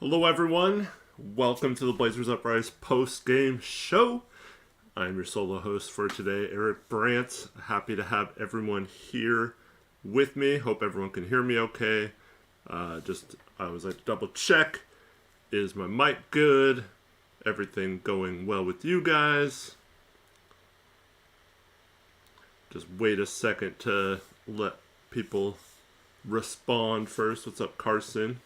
Hello, everyone. Welcome to the Blazers Uprise post-game show. I'm your solo host for today, Eric Brandt. Happy to have everyone here with me. Hope everyone can hear me okay. I always like to double check. Is my mic good? Everything going well with you guys? Just wait a second to let people respond first. What's up, Carson?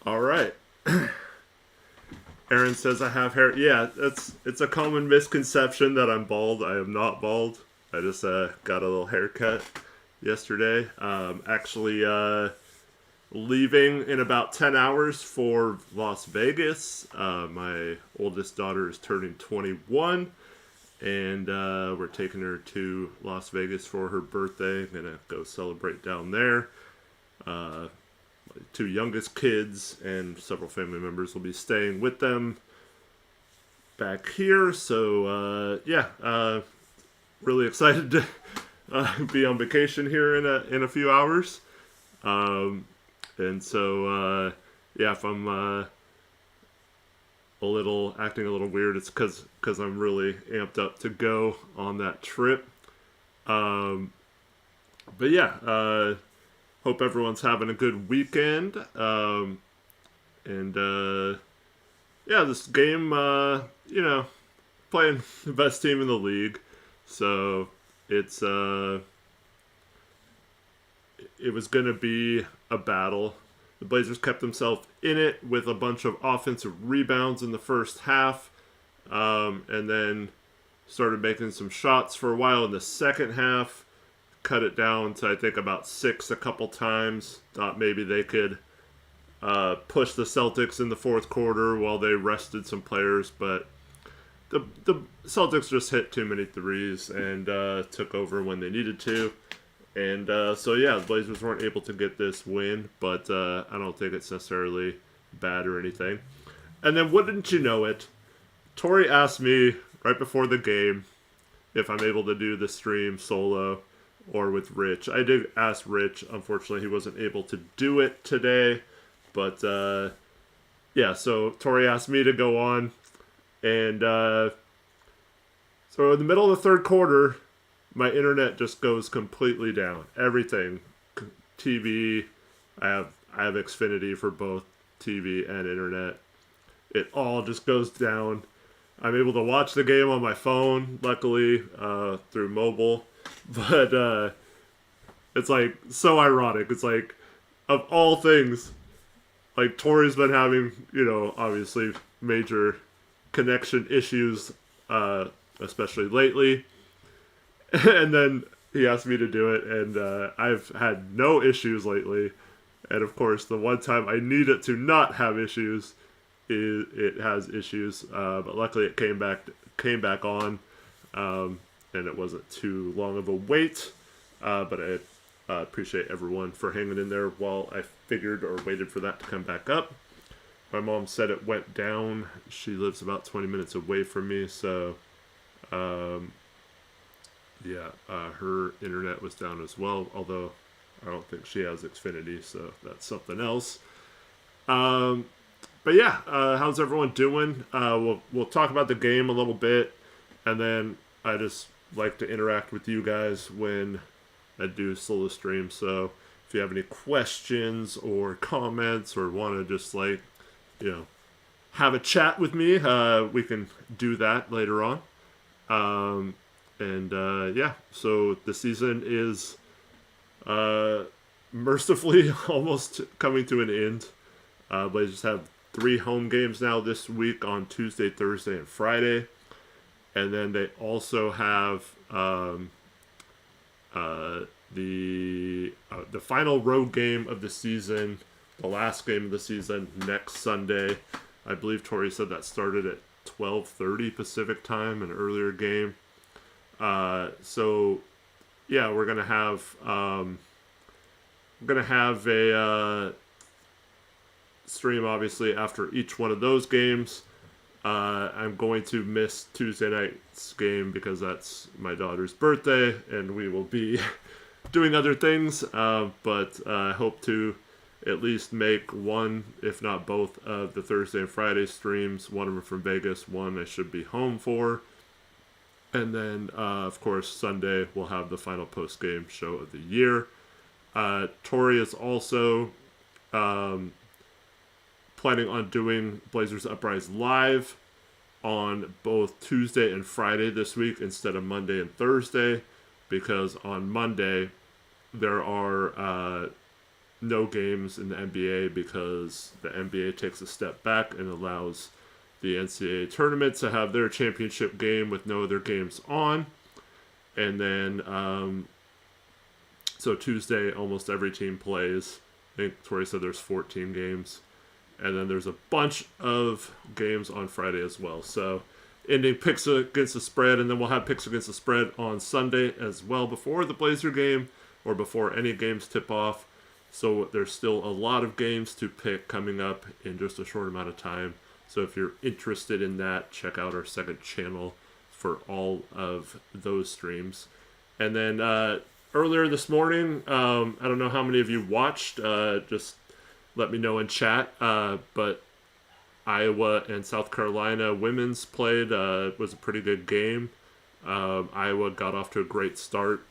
All right. Aaron says I have hair. Yeah, it's a common misconception that I'm bald. I am not bald. I just got a little haircut yesterday. Actually leaving in about 10 hours for Las Vegas. My oldest daughter is turning 21, and we're taking her to Las Vegas for her birthday. I'm going to go celebrate down there. Two youngest kids and several family members will be staying with them back here. So really excited to be on vacation here in a few hours. If I'm acting a little weird, it's because I'm really amped up to go on that trip. Hope everyone's having a good weekend. This game, playing the best team in the league. So it was going to be a battle. The Blazers kept themselves in it with a bunch of offensive rebounds in the first half. And then started making some shots for a while in the second half. Cut it down to, I think, about 6 a couple times. Thought maybe they could push the Celtics in the fourth quarter while they rested some players, but the Celtics just hit too many threes and took over when they needed to. And the Blazers weren't able to get this win, but I don't think it's necessarily bad or anything. And then, wouldn't you know it, Tori asked me right before the game if I'm able to do the stream solo or with Rich. I did ask Rich. Unfortunately, he wasn't able to do it today. But, so Tori asked me to go on. And so in the middle of the third quarter, my internet just goes completely down. Everything. TV. I have Xfinity for both TV and internet. It all just goes down. I'm able to watch the game on my phone, luckily, through mobile. But it's like so ironic. It's like, of all things, like Tori's been having, obviously major connection issues, especially lately. And then he asked me to do it, and I've had no issues lately. And of course, the one time I need it to not have issues, it has issues. But luckily, it came back on. And it wasn't too long of a wait, but I appreciate everyone for hanging in there while I figured or waited for that to come back up. My mom said it went down. She lives about 20 minutes away from me, so her internet was down as well, although I don't think she has Xfinity, so that's something else. How's everyone doing? We'll talk about the game a little bit, and then I just like to interact with you guys when I do solo stream. So if you have any questions or comments or want to just have a chat with me, we can do that later on. So the season is mercifully almost coming to an end. Blazers have 3 home games now this week on Tuesday, Thursday, and Friday. And then they also have the final road game of the season, the last game of the season, next Sunday. I believe Tori said that started at 12:30 Pacific time, an earlier game. We're gonna have a stream obviously after each one of those games. I'm going to miss Tuesday night's game because that's my daughter's birthday, and we will be doing other things. But I hope to at least make one, if not both, of the Thursday and Friday streams. One of them from Vegas, one I should be home for. And then, of course, Sunday we'll have the final post-game show of the year. Tori is also planning on doing Blazers Uprise live on both Tuesday and Friday this week instead of Monday and Thursday, because on Monday there are no games in the NBA because the NBA takes a step back and allows the NCAA tournament to have their championship game with no other games on. And then, so Tuesday, almost every team plays. I think Tori said there's 14 games. And then there's a bunch of games on Friday as well. So ending picks against the spread, and then we'll have picks against the spread on Sunday as well before the Blazer game or before any games tip off. So there's still a lot of games to pick coming up in just a short amount of time. So if you're interested in that, check out our second channel for all of those streams. And then earlier this morning, I don't know how many of you watched, just let me know in chat, but Iowa and South Carolina women's played. It was a pretty good game. Iowa got off to a great start.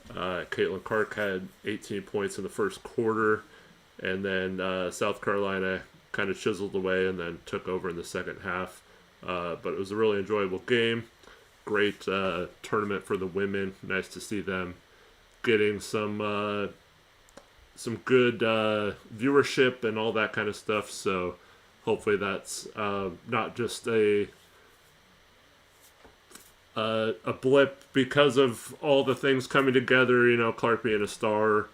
Caitlin Clark had 18 points in the first quarter, and then South Carolina kind of chiseled away and then took over in the second half. But it was a really enjoyable game. Great tournament for the women. Nice to see them getting some good viewership and all that kind of stuff. So hopefully that's not just a blip because of all the things coming together. You know, Clark being a star,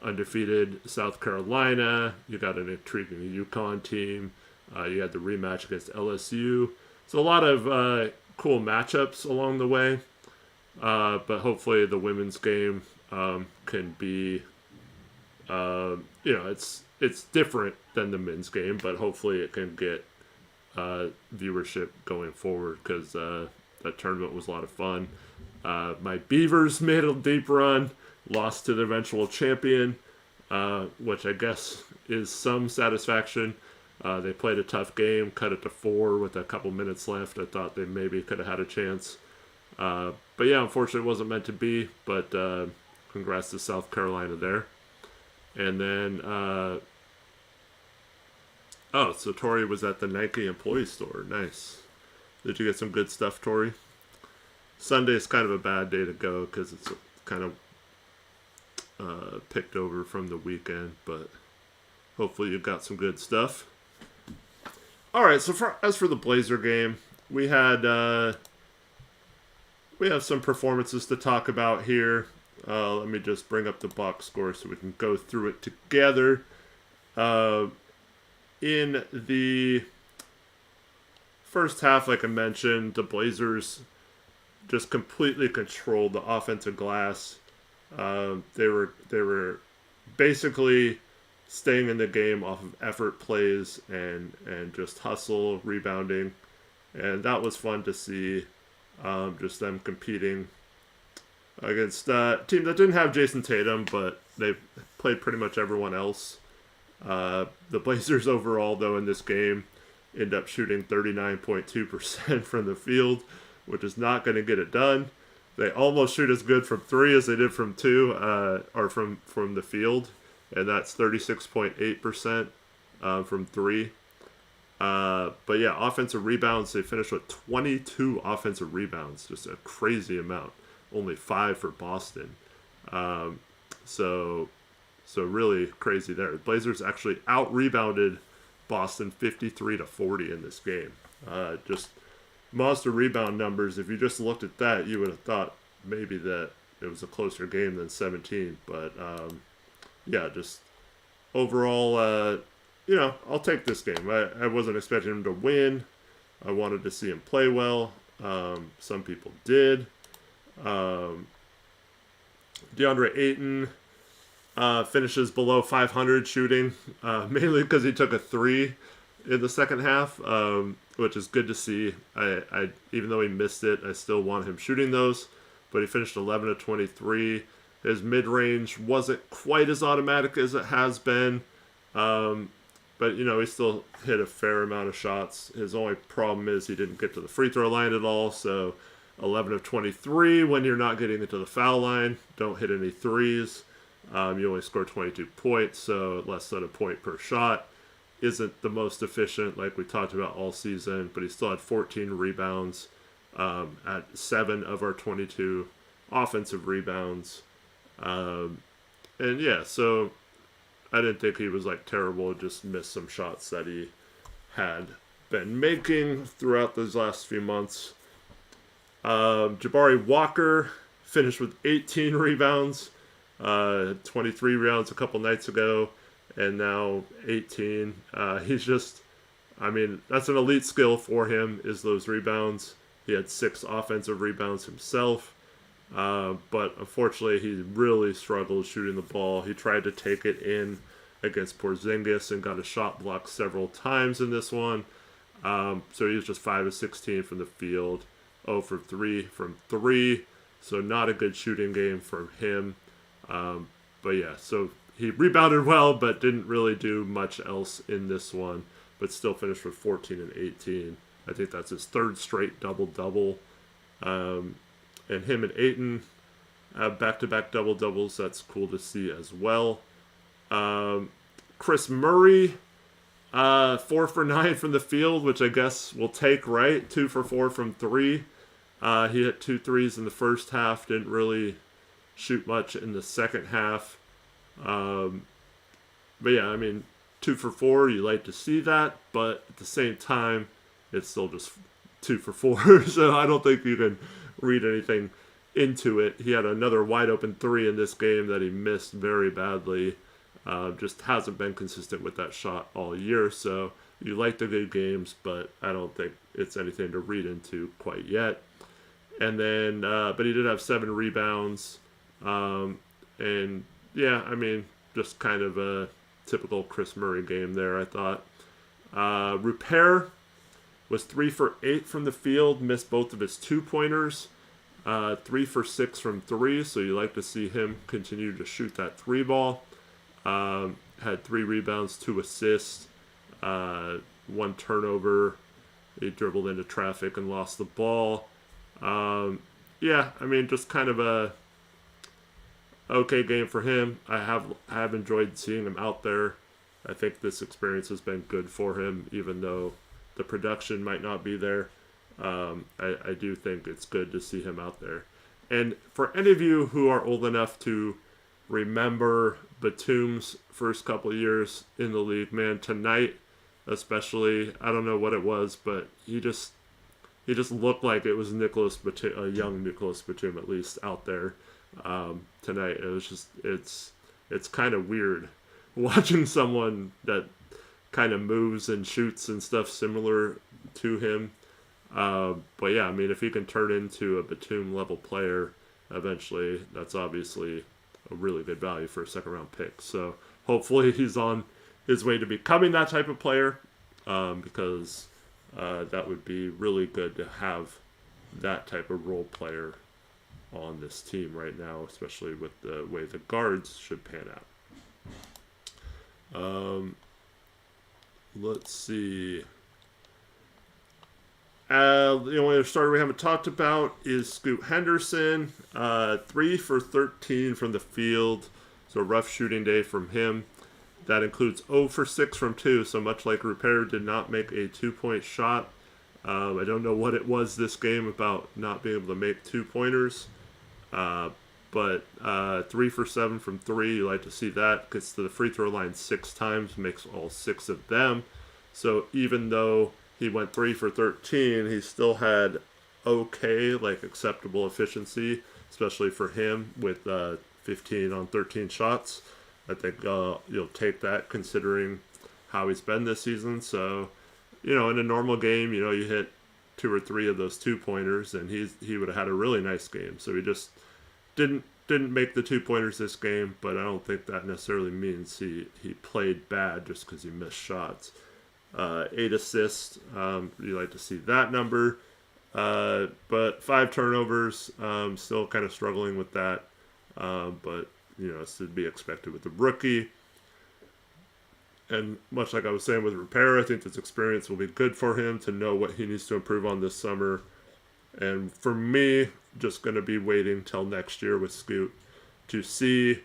undefeated South Carolina. You got an intriguing UConn team. You had the rematch against LSU. So a lot of cool matchups along the way. But hopefully the women's game can be, it's different than the men's game, but hopefully it can get viewership going forward because that tournament was a lot of fun. My Beavers made a deep run, lost to the eventual champion, which I guess is some satisfaction. They played a tough game, cut it to 4 with a couple minutes left. I thought they maybe could have had a chance. But yeah, unfortunately it wasn't meant to be, but congrats to South Carolina there. And then, so Tori was at the Nike employee store. Nice. Did you get some good stuff, Tori? Sunday's kind of a bad day to go because it's kind of picked over from the weekend, but hopefully you got some good stuff. All right, so as for the Blazer game, we have some performances to talk about here. Let me just bring up the box score so we can go through it together. In the first half, like I mentioned, the Blazers just completely controlled the offensive glass. They were basically staying in the game off of effort plays and just hustle, rebounding, and that was fun to see. Just them competing against a team that didn't have Jason Tatum, but they played pretty much everyone else. The Blazers overall, though, in this game end up shooting 39.2% from the field, which is not going to get it done. They almost shoot as good from 3 as they did from 2, or from the field, and that's 36.8% from 3. But yeah, offensive rebounds, they finished with 22 offensive rebounds, just a crazy amount. Only 5 for Boston. So really crazy there. The Blazers actually out-rebounded Boston 53-40 in this game. Just monster rebound numbers. If you just looked at that, you would have thought maybe that it was a closer game than 17. But yeah, just overall, I'll take this game. I wasn't expecting him to win. I wanted to see him play well. Some people did. DeAndre Ayton finishes below 500 shooting, mainly because he took a 3 in the second half, which is good to see. I even though he missed it, I still want him shooting those. But he finished 11 of 23. His mid-range wasn't quite as automatic as it has been. But, he still hit a fair amount of shots. His only problem is he didn't get to the free throw line at all. So 11 of 23 when you're not getting into the foul line. Don't hit any threes. You only score 22 points, so less than a point per shot. Isn't the most efficient like we talked about all season, but he still had 14 rebounds at 7 of our 22 offensive rebounds. And yeah, so I didn't think he was like terrible, just missed some shots that he had been making throughout those last few months. Jabari Walker finished with 18 rebounds, 23 rebounds a couple nights ago, and now 18. He's just, that's an elite skill for him, is those rebounds. He had 6 offensive rebounds himself. But unfortunately, he really struggled shooting the ball. He tried to take it in against Porzingis and got a shot blocked several times in this one. So he was just 5 of 16 from the field, 0 for 3 from 3. So not a good shooting game from him. But yeah, so he rebounded well, but didn't really do much else in this one. But still finished with 14 and 18. I think that's his 3rd straight double-double. And him and Ayton have back-to-back double-doubles. That's cool to see as well. Chris Murray, 4 for 9 from the field, which I guess we'll take, right? 2 for 4 from 3. He hit 2 threes in the first half. Didn't really shoot much in the second half. But yeah, 2 for 4, you like to see that. But at the same time, it's still just 2 for 4. So I don't think you can read anything into it. He had another wide open 3 in this game that he missed very badly. Just hasn't been consistent with that shot all year. So you like the good games, but I don't think it's anything to read into quite yet. And then, but he did have 7 rebounds. And yeah, just kind of a typical Chris Murray game there, I thought. Rupert was 3 for 8 from the field, missed both of his 2-pointers, 3 for 6 from 3, so you like to see him continue to shoot that 3 ball. Had 3 rebounds, 2 assists, 1 turnover. He dribbled into traffic and lost the ball. Yeah, just kind of a okay game for him. I have enjoyed seeing him out there. I think this experience has been good for him, even though the production might not be there. I do think it's good to see him out there. And for any of you who are old enough to remember Batum's first couple of years in the league, man, tonight especially, I don't know what it was, but he just looked like it was Nicholas Batum, a young Nicholas Batum at least, out there tonight. It was just, it's kind of weird watching someone that kind of moves and shoots and stuff similar to him. But yeah, if he can turn into a Batum level player eventually, that's obviously a really good value for a 2nd-round pick. So hopefully he's on his way to becoming that type of player, because that would be really good to have that type of role player on this team right now, especially with the way the guards should pan out. Let's see. The only other starter we haven't talked about is Scoot Henderson. 3 for 13 from the field. So a rough shooting day from him. That includes 0 for 6 from 2. So much like Rupert, did not make a 2-point shot. I don't know what it was this game about not being able to make 2-pointers. But 3 for 7 from 3. You like to see that. Gets to the free throw line 6 times. Makes all 6 of them. So even though he went 3 for 13, he still had okay, acceptable efficiency, especially for him with 15 on 13 shots. I think you'll take that considering how he's been this season. So, in a normal game, you hit 2 or 3 of those 2-pointers, and he would have had a really nice game. So he just didn't make the 2-pointers this game, but I don't think that necessarily means he played bad just because he missed shots. 8 assists, you like to see that number, but 5 turnovers, still kind of struggling with that, but it's to be expected with the rookie. And much like I was saying with Repair, I think this experience will be good for him to know what he needs to improve on this summer. And for me, just going to be waiting till next year with Scoot to see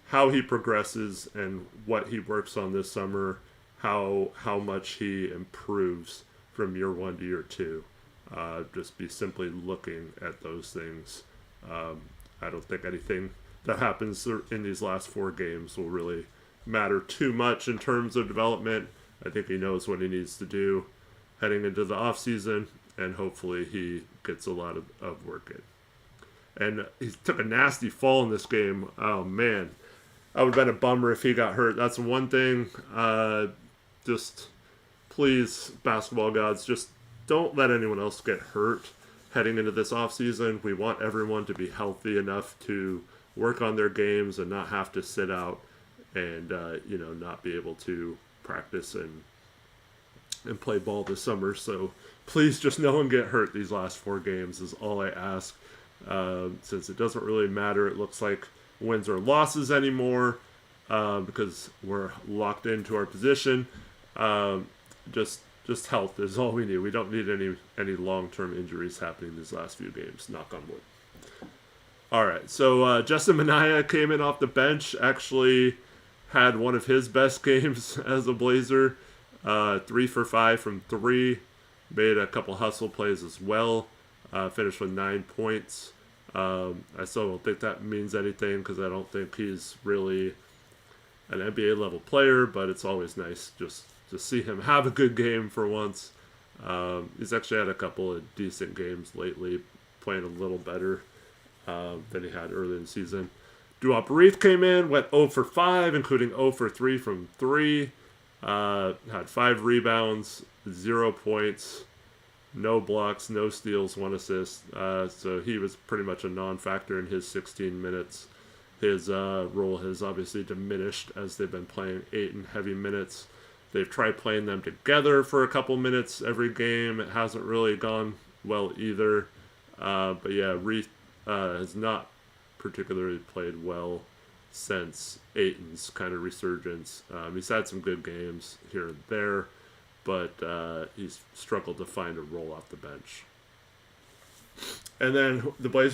how he progresses and what he works on this summer, how much he improves from year one to year two. Just be simply looking at those things. I don't think anything that happens in these last 4 games will really matter too much in terms of development. I think he knows what he needs to do heading into the off season, and hopefully he gets a lot of work in. And he took a nasty fall in this game. Oh man, that would have been a bummer if he got hurt. That's one thing. Just please, basketball gods, just don't let anyone else get hurt heading into this offseason. We want everyone to be healthy enough to work on their games and not have to sit out and not be able to practice and play ball this summer. So please, just no one get hurt these last 4 games is all I ask. Since it doesn't really matter, it looks like wins or losses anymore because we're locked into our position. Just health is all we need. We don't need any long-term injuries happening these last few games. Knock on wood. All right, so Justin Minaya came in off the bench. Actually, had one of his best games as a Blazer. 3 for 5 from 3. Made a couple hustle plays as well. Finished with 9 points. I still don't think that means anything because I don't think he's really an NBA level player, but it's always nice just to see him have a good game for once. He's actually had a couple of decent games lately, playing a little better than he had earlier in the season. Duop Reith came in, went 0 for 5, including 0 for 3 from 3. Had 5 rebounds, 0 points, no blocks, no steals, 1 assist. So he was pretty much a non-factor in his 16 minutes. His role has obviously diminished as they've been playing 8 and heavy minutes. They've tried playing them together for a couple minutes every game. It hasn't really gone well either. But yeah, Reith has not particularly played well since Ayton's kind of resurgence. He's had some good games here and there, but he's struggled to find a role off the bench. And then the Blazers